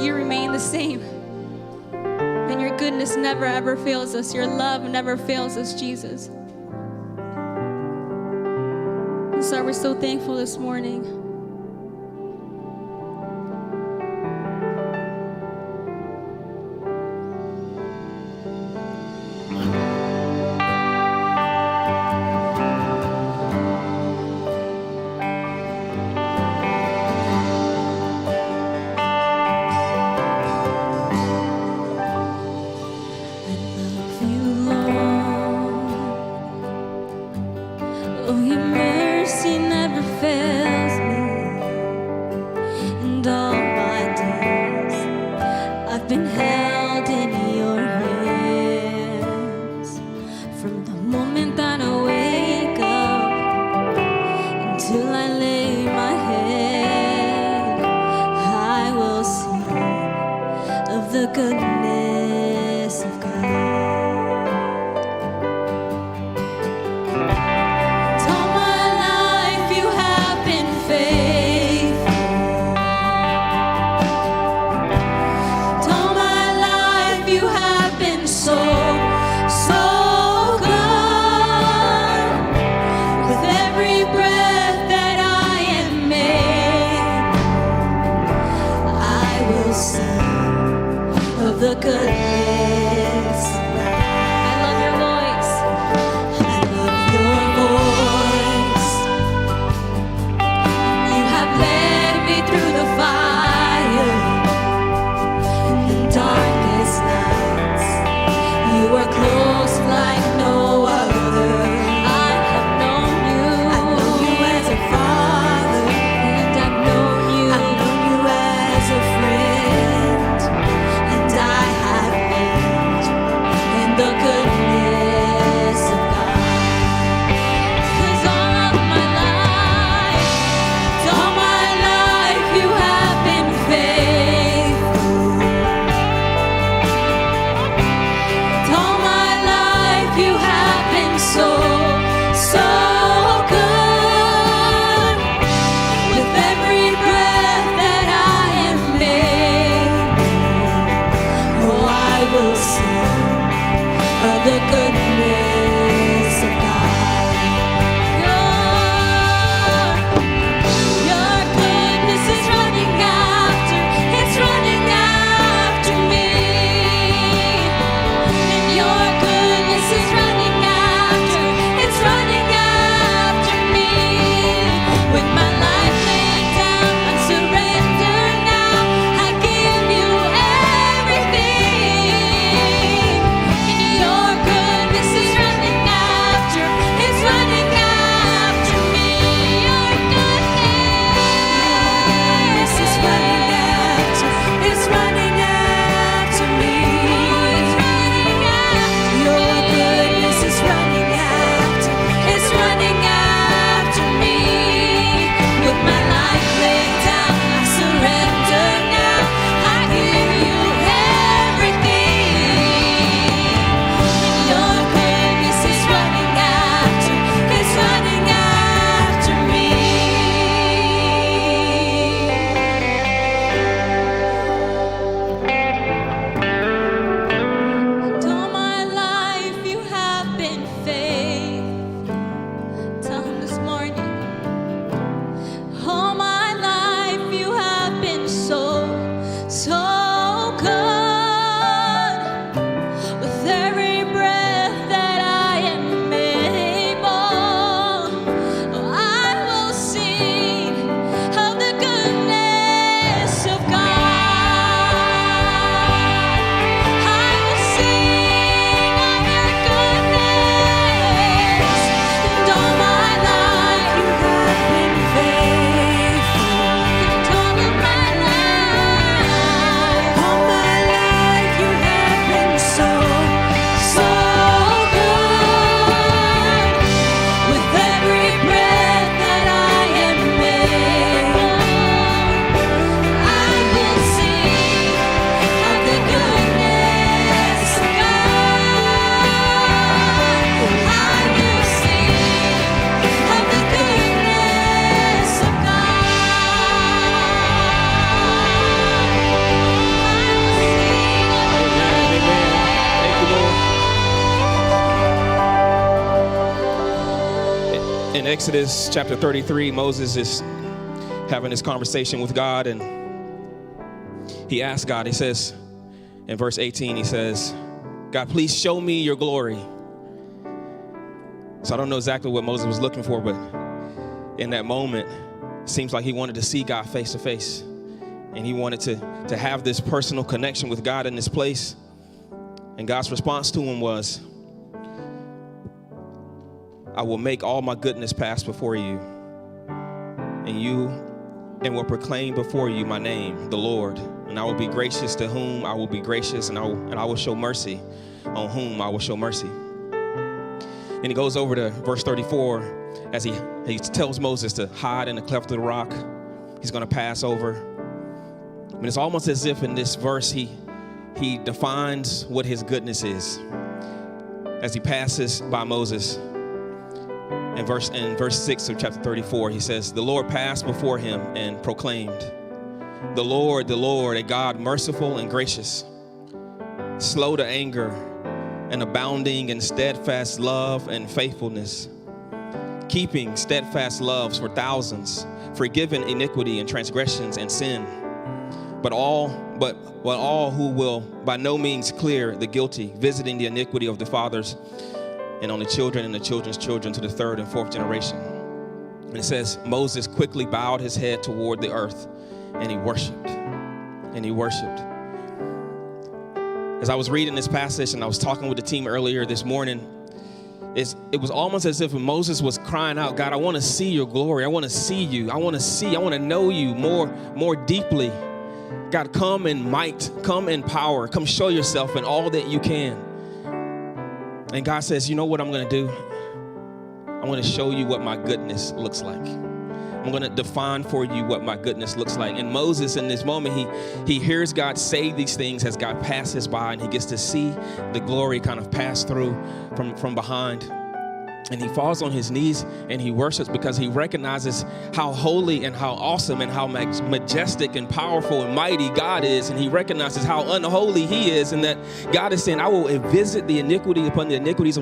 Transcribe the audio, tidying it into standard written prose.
you remain the same. And your goodness never ever fails us. Your love never fails us, Jesus. And so we're so thankful this morning. Oh, your mercy never fails me, and all my days I've been held in your hands. From the moment that I wake up until I lay my head, I will sing of the goodness of God. The goodness. I love your voice. I love your voice. You have led me through the fire and darkest nights. You are close like no other. I have known you. I know you as a father, and I've known you. I've known you as a friend. I have been Exodus chapter 33, Moses is having this conversation with God, and he asks God, he says, in verse 18, he says, God, please show me your glory. So I don't know exactly what Moses was looking for, but in that moment, it seems like he wanted to see God face to face. And he wanted to have this personal connection with God in this place. And God's response to him was, I will make all my goodness pass before you, and will proclaim before you my name, the Lord. And I will be gracious to whom I will be gracious, and I will show mercy on whom I will show mercy. And he goes over to verse 34 as he tells Moses to hide in the cleft of the rock. He's going to pass over. And it's almost as if in this verse he defines what his goodness is as he passes by Moses. In verse 6 of chapter 34, he says, the Lord passed before him and proclaimed, the Lord, a God merciful and gracious, slow to anger and abounding in steadfast love and faithfulness, keeping steadfast loves for thousands, forgiving iniquity and transgressions and sin, but all who will by no means clear the guilty, visiting the iniquity of the fathers and on the children and the children's children to the third and fourth generation. And it says, Moses quickly bowed his head toward the earth, and he worshiped. As I was reading this passage and I was talking with the team earlier this morning, it was almost as if Moses was crying out, God, I want to see your glory. I want to see you. I want to know you more deeply. God, come in might, come in power, come show yourself in all that you can. And God says, you know what I'm going to do? I'm going to show you what my goodness looks like. I'm going to define for you what my goodness looks like. And Moses, in this moment, he hears God say these things as God passes by, and he gets to see the glory kind of pass through from behind. And he falls on his knees and he worships because he recognizes how holy and how awesome and how majestic and powerful and mighty God is. And he recognizes how unholy he is, and that God is saying, I will visit the iniquity upon the iniquities on your